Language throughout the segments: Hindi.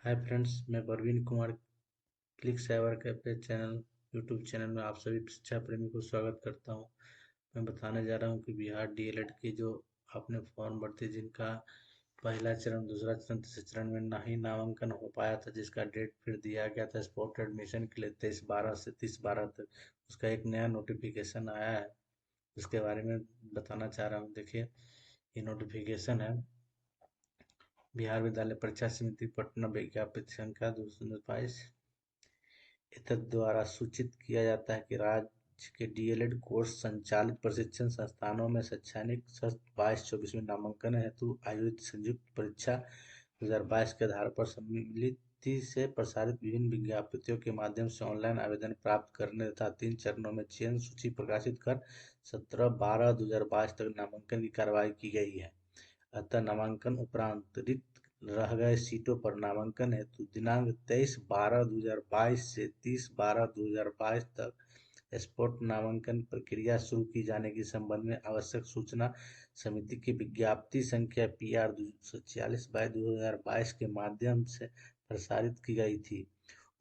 हाय फ्रेंड्स, मैं Parveen Kumar click cyber cafe channel YouTube channel में आप सभी शिक्षा प्रेमी को स्वागत करता हूं। मैं बताने जा रहा हूं कि बिहार डीएलएड की जो आपने फॉर्म भरते जिनका पहला चरण, दूसरा चरण, तीसरा चरण में नहीं नामांकन हो पाया था, जिसका डेट फिर दिया गया था स्पॉट एडमिशन के लिए 23/12 से 30/12 तक, उसका एक नया नोटिफिकेशन आया है। उसके बारे में बताना चाह रहा हूँ। देखिए, ये नोटिफिकेशन है बिहार विद्यालय परीक्षा समिति पटना विज्ञापित संख्या 222। एतद द्वारा सूचित किया जाता है कि राज्य के डीएलएड कोर्स संचालित प्रशिक्षण संस्थानों में शैक्षणिक सत्र 22-24 में नामांकन हेतु आयोजित संयुक्त परीक्षा 2022 के आधार पर सम्मिलित से प्रसारित विभिन्न विज्ञप्तियों के माध्यम से ऑनलाइन आवेदन प्राप्त करने तथा 3 चरणों में चयन सूची प्रकाशित कर 17/12/2022 तक नामांकन की कार्रवाई की गई है। अतः नामांकन उपरांत रिक्त रह गए सीटों पर नामांकन हेतु दिनांक 23/12/2022 से 30/12/2022 तक स्पॉट नामांकन प्रक्रिया शुरू की जाने के संबंध में आवश्यक सूचना समिति की विज्ञप्ति संख्या PR 246/2022 के माध्यम से प्रसारित की गई थी।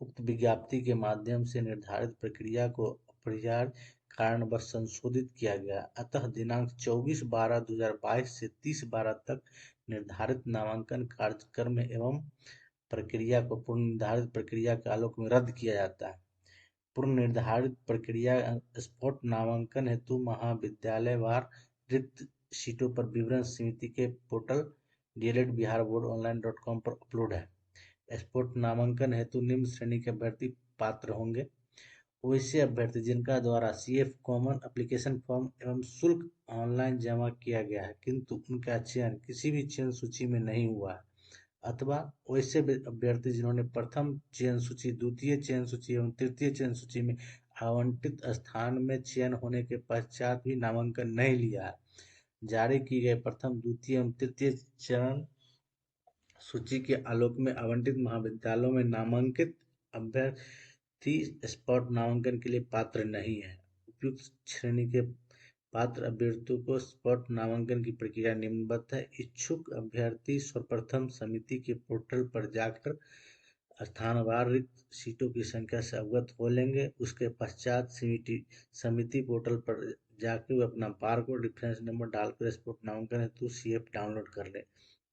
उक्त विज्ञप्ति के माध्यम से निर्धारित प्रक्रिया को अपरिहार्य कारणवश संशोधित किया गया। अतः दिनांक 24/12/2022 से 30/12 तक निर्धारित नामांकन कार्यक्रम एवं प्रक्रिया को पूर्व निर्धारित प्रक्रिया के आलोक में रद्द किया जाता है। पूर्व निर्धारित प्रक्रिया स्पॉट नामांकन हेतु महाविद्यालयवार रिक्त सीटों पर विवरण समिति के पोर्टल dledbiharboardonline.com पर अपलोड है। स्पॉट नामांकन हेतु निम्न श्रेणी के अभ्यर्थी पात्र होंगे। वैसे अभ्यर्थी जिनका द्वारा CF कॉमन एप्लीकेशन फॉर्म एवं शुल्क ऑनलाइन जमा किया गया है, किंतु उनका चयन किसी भी चयन सूची में नहीं हुआ है, अथवा वैसे अभ्यर्थी जिन्होंने प्रथम चयन सूची, द्वितीय चयन सूची एवं तृतीय चयन सूची में आवंटित स्थान में चयन होने के पश्चात भी नामांकन नहीं लिया है। जारी की गए प्रथम, द्वितीय एवं तृतीय चरण सूची के आलोक में आवंटित महाविद्यालयों में नामांकित अभ्यर्थी स्पॉट नामांकन के लिए पात्र नहीं है। उपयुक्त श्रेणी के पात्र अभ्यर्थियों को स्पॉट नामांकन की प्रक्रिया निम्नवत है। इच्छुक अभ्यर्थी सर्वप्रथम समिति के पोर्टल पर जाकर स्थानवार रिक्त सीटों की संख्या से अवगत हो लेंगे। उसके पश्चात समिति पोर्टल पर जाकर वे अपना बारकोड रेफरेंस नंबर डालकर स्पॉट नामांकन हेतु CF डाउनलोड कर लें।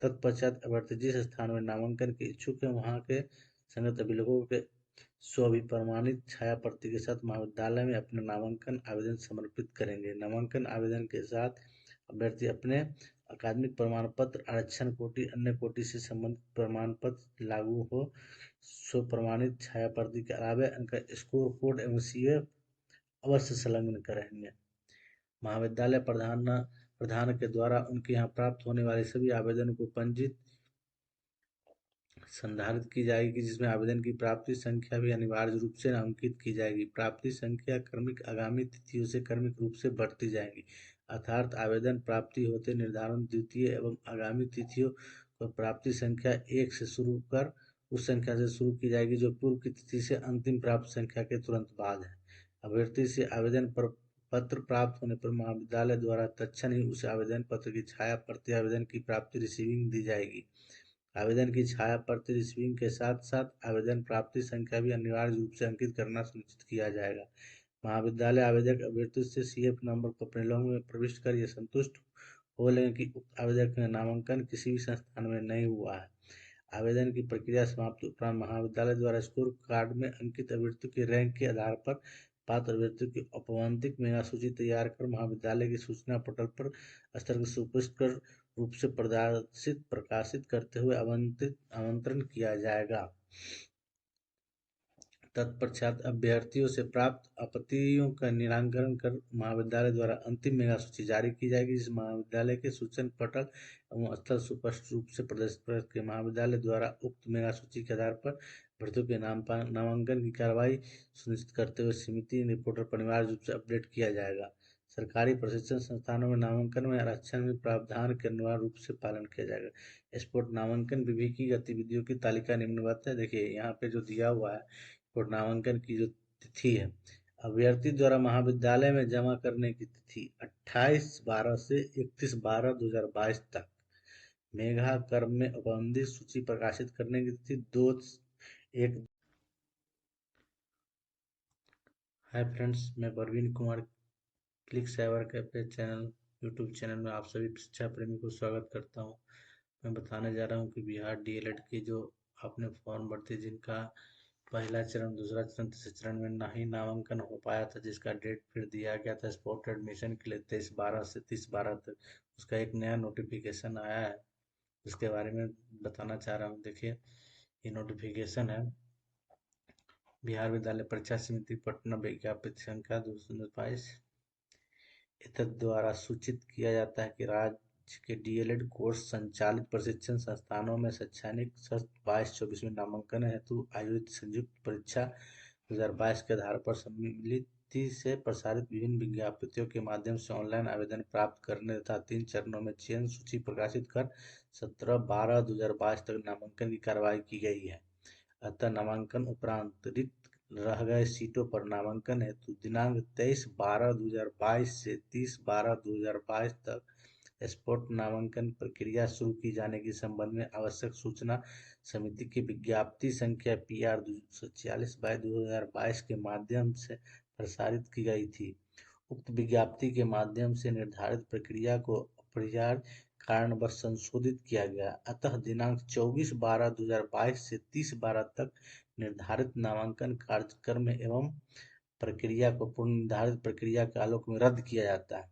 तत्पश्चात अभ्यर्थी जिस स्थान में नामांकन के इच्छुक है वहां के संगत अभिलेखों के स्वभिप्रमाणित छाया प्रति के साथ महाविद्यालय में अपना नामांकन आवेदन समर्पित करेंगे। नामांकन आवेदन के साथ अभ्यर्थी अपने अकादमिक प्रमाण पत्र, आरक्षण कोटि, अन्य कोटि से संबंधित प्रमाण पत्र लागू हो स्वप्रमाणित छाया प्रति के अलावा उनका स्कोर कोड एवं CF अवश्य संलग्न करेंगे। महाविद्यालय प्रधान के द्वारा उनके यहाँ प्राप्त होने वाले सभी आवेदन को पंजीकृत संधारित की जाएगी, जिसमें आवेदन की प्राप्ति संख्या भी अनिवार्य रूप से अंकित की जाएगी। प्राप्ति संख्या क्रमिक आगामी तिथियों से क्रमिक रूप से बढ़ती जाएगी, अर्थात आवेदन प्राप्ति होते निर्धारण द्वितीय एवं आगामी तिथियों को प्राप्ति संख्या 1 से शुरू कर उस संख्या से शुरू की जाएगी जो पूर्व की तिथि से अंतिम प्राप्त संख्या के तुरंत बाद है। अभ्यर्थी से आवेदन पत्र प्राप्त होने पर महाविद्यालय द्वारा तत्क्षण ही उस आवेदन पत्र की छाया प्रति आवेदन की प्राप्ति रिसीविंग दी जाएगी। आवेदन की छाया प्रति रिसीविंग के साथ साथ आवेदन प्राप्ति संख्या भी अनिवार्य रूप से अंकित करना सुनिश्चित किया जाएगा। महाविद्यालय आवेदक अभ्यर्थी से CF नंबर को अपने लॉग में प्रविष्ट कर यह संतुष्ट हो लेंगे कि उक्त आवेदक का नामांकन किसी भी संस्थान में नहीं हुआ है। आवेदन की प्रक्रिया समाप्त उपरांत महाविद्यालय द्वारा स्कोर कार्ड में अंकित अभ्यर्थियों के रैंक के आधार पर पात्र अभ्यर्थियों की औपबंधिक मेगा सूची तैयार कर महाविद्यालय की सूचना पोर्टल पर स्तर के सुपुष्ट कर रूप से प्रकाशित करते हुए आमंत्रण किया जाएगा। तत्पश्चात अभ्यर्थियों से प्राप्त आपत्तियों का निराकरण कर महाविद्यालय द्वारा अंतिम मेगा सूची जारी की जाएगी, जिस महाविद्यालय के सूचना पटल एवं स्थल सुस्पष्ट रूप से प्रदर्शित करके महाविद्यालय द्वारा उक्त मेगा सूची के आधार पर अभ्यर्थियों के नामांकन की कार्रवाई सुनिश्चित करते हुए समिति रिपोर्टर पर अनिवार्य रूप से अपडेट किया जाएगा। सरकारी प्रशिक्षण संस्थानों में नामांकन में आरक्षण में प्रावधान के अनिवार्य रूप से पालन किया जाएगा। स्पॉट नामांकन विधि की गतिविधियों की तालिका निम्नवत है। देखिए, यहाँ पे जो दिया हुआ है और नामांकन की जो तिथि है, अभ्यर्थी द्वारा महाविद्यालय में जमा करने की तिथि 28/12 से 31/12/2022 तक। मेघा कर्म में उपबंधित सूची प्रकाशित करने की तिथि 2/1। हाय फ्रेंड्स, मैं Parveen Kumar click cyber cafe channel YouTube channel में आप सभी शिक्षा प्रेमी को स्वागत करता हूं। मैं बताने जा रहा हूं कि बिहार डीएलएड के जो आपने फॉर्म भरते जिनका पहला चरण, दूसरा चरण, तीसरे चरण में नहीं नामांकन हो पाया था, जिसका डेट फिर दिया गया था स्पॉट एडमिशन के लिए 23/12 से 30/12 तक, उसका एक नया नोटिफिकेशन आया है। उसके बारे में बताना चाह रहा हूँ। देखिए, ये नोटिफिकेशन है बिहार विद्यालय परीक्षा समिति पटना विज्ञापित संख्या 222। एतद द्वारा सूचित किया जाता है कि राज्य के डीएलएड कोर्स संचालित प्रशिक्षण संस्थानों में शैक्षणिक सत्र 22-24 में नामांकन हेतु आयोजित संयुक्त परीक्षा 2022 के आधार पर सम्मिलित से प्रसारित विभिन्न विज्ञप्तियों के माध्यम से ऑनलाइन आवेदन प्राप्त करने तथा 3 चरणों में चयन सूची प्रकाशित कर 17/12/2022 तक नामांकन की कार्रवाई की गई है। अतः नामांकन उपरांत रिक्त रह गए सीटों पर नामांकन हेतु दिनांक 23/12/2022 से 30/12/2022 तक स्पॉट नामांकन प्रक्रिया शुरू की जाने के संबंध में आवश्यक सूचना समिति की विज्ञप्ति संख्या PR 246/2022 के माध्यम से प्रसारित की गई थी। उक्त विज्ञप्ति के माध्यम से निर्धारित प्रक्रिया को अपरिहार्य कारणवश संशोधित किया गया। अतः दिनांक 24/12/2022 से 30/12 तक निर्धारित नामांकन कार्यक्रम एवं प्रक्रिया को पूर्व निर्धारित प्रक्रिया के आलोक में रद्द किया जाता है।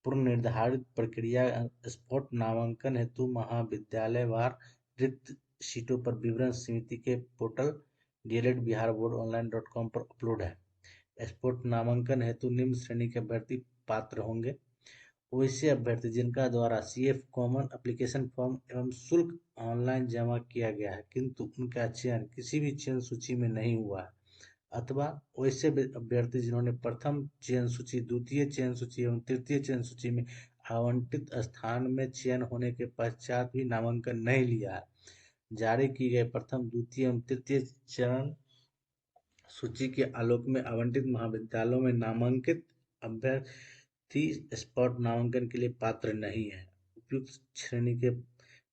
पूर्व निर्धारित प्रक्रिया स्पॉट नामांकन हेतु महाविद्यालयवार रिक्त सीटों पर विवरण समिति के पोर्टल dledbiharboardonline.com पर अपलोड है। स्पॉट नामांकन हेतु निम्न श्रेणी के अभ्यर्थी पात्र होंगे। वैसे अभ्यर्थी जिनका द्वारा CF कॉमन एप्लीकेशन फॉर्म एवं शुल्क ऑनलाइन जमा किया गया है, किंतु उनका चयन किसी भी चयन सूची में नहीं हुआ है, अथवा वैसे अभ्यर्थी जिन्होंने प्रथम चयन सूची, द्वितीय चयन सूची एवं तृतीय चयन सूची में आवंटित स्थान में चयन होने के पश्चात भी नामांकन नहीं लिया है। जारी की गए प्रथम, द्वितीय एवं तृतीय चरण सूची के आलोक में आवंटित महाविद्यालयों में नामांकित अभ्यर्थी स्पॉट नामांकन के लिए पात्र नहीं है। उपयुक्त श्रेणी के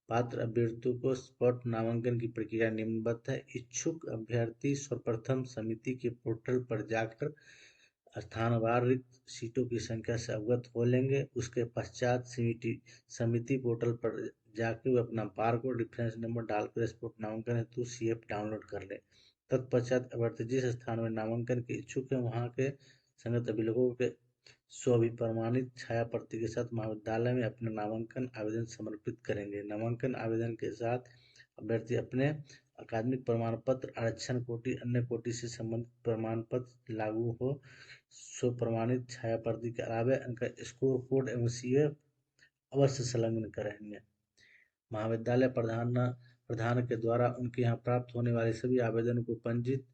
पात्र अभ्यर्थियों को स्पॉट नामांकन की प्रक्रिया निम्नवत है। इच्छुक अभ्यर्थी सर्वप्रथम समिति के पोर्टल पर जाकर स्थानवार रिक्त सीटों की संख्या से अवगत हो लेंगे। उसके पश्चात समिति पोर्टल पर जाकर वे अपना बारकोड रेफरेंस नंबर डालकर स्पॉट नामांकन हेतु CF डाउनलोड कर लें। तत्पश्चात अभ्यर्थी जिस स्थान में नामांकन के इच्छुक है वहां के संगत अभिलेखों के स्वभिप्रमाणित छाया प्रति के साथ महाविद्यालय में अपना नामांकन आवेदन समर्पित करेंगे। नामांकन आवेदन के साथ अभ्यर्थी अपने अकादमिक प्रमाण पत्र, आरक्षण कोटि, अन्य कोटि से संबंधित प्रमाण पत्र लागू हो स्वप्रमाणित छाया प्रति के अलावा उनका स्कोर कोड एवं CF अवश्य संलग्न करेंगे। महाविद्यालय प्रधान के द्वारा उनके यहाँ प्राप्त होने वाले सभी आवेदनों को पंजीकृत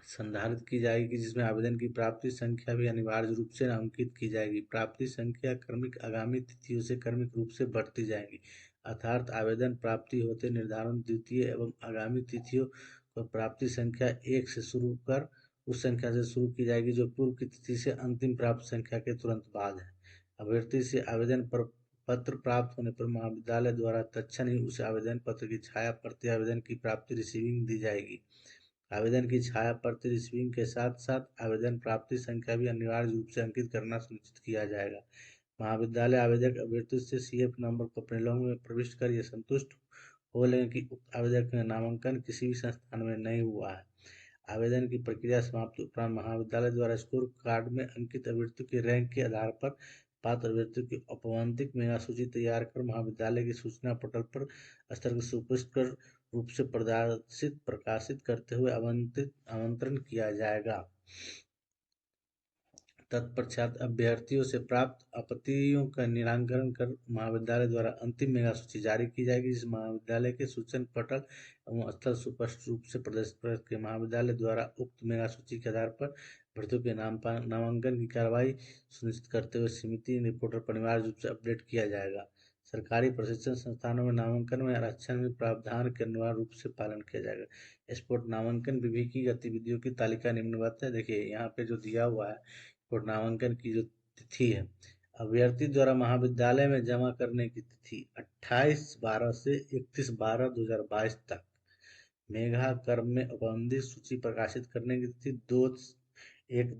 संधारित की जाएगी, जिसमें आवेदन की प्राप्ति संख्या भी अनिवार्य रूप से अंकित की जाएगी। प्राप्ति संख्या क्रमिक आगामी तिथियों से क्रमिक रूप से बढ़ती जाएगी, अर्थात आवेदन प्राप्ति होते निर्धारण द्वितीय एवं आगामी तिथियों को प्राप्ति संख्या 1 से शुरू कर उस संख्या से शुरू की जाएगी जो पूर्व की तिथि से अंतिम प्राप्त संख्या के तुरंत बाद है। अभ्यर्थी से आवेदन पर पत्र प्राप्त होने पर महाविद्यालय द्वारा तत्क्षण ही उस आवेदन पत्र की छाया प्रति आवेदन की प्राप्ति रिसीविंग दी जाएगी। आवेदन की छाया प्रति रिसीविंग के साथ साथ आवेदन प्राप्ति संख्या भी अनिवार्य रूप से अंकित करना सुनिश्चित किया जाएगा। महाविद्यालय आवेदक अभ्यर्थी से CF नंबर को अपने लॉग में प्रविष्ट कर यह संतुष्ट हो लें कि उक्त आवेदक का नामांकन किसी भी संस्थान में नहीं हुआ है। आवेदन की प्रक्रिया समाप्त उपरांत महाविद्यालय द्वारा स्कोर कार्ड में अंकित अभ्यर्थियों के रैंक के आधार पर पात्र अभ्यर्थियों की औपबंधिक मेगा सूची तैयार कर महाविद्यालय की सूचना पोर्टल पर स्तर के सुपुष्ट रूप से प्रकाशित करते हुए आमंत्रण किया जाएगा। तत्पश्चात अभ्यर्थियों से प्राप्त आपत्तियों का निराकरण कर महाविद्यालय द्वारा अंतिम मेगा सूची जारी की जाएगी, जिस महाविद्यालय के सूचना पटल एवं स्थल सुस्पष्ट रूप से प्रदर्शित करके महाविद्यालय द्वारा उक्त मेगा सूची के आधार पर अभ्यर्थियों के नामांकन की कार्रवाई सुनिश्चित करते हुए समिति रिपोर्टर पर अनिवार्य रूप से अपडेट किया जाएगा। सरकारी प्रशिक्षण संस्थानों में नामांकन में आरक्षण में प्रावधान के अनिवार्य रूप से पालन किया जाएगा। स्पॉट नामांकन विधि की गतिविधियों की तालिका निम्नवत है। देखिए, यहाँ पे जो दिया हुआ है नामांकन की जो तिथि है, अभ्यर्थी द्वारा महाविद्यालय में जमा करने की तिथि 28/12 से 31/12/2022 तक। मेधा कर्म में उपबंधित सूची प्रकाशित करने की तिथि 2/1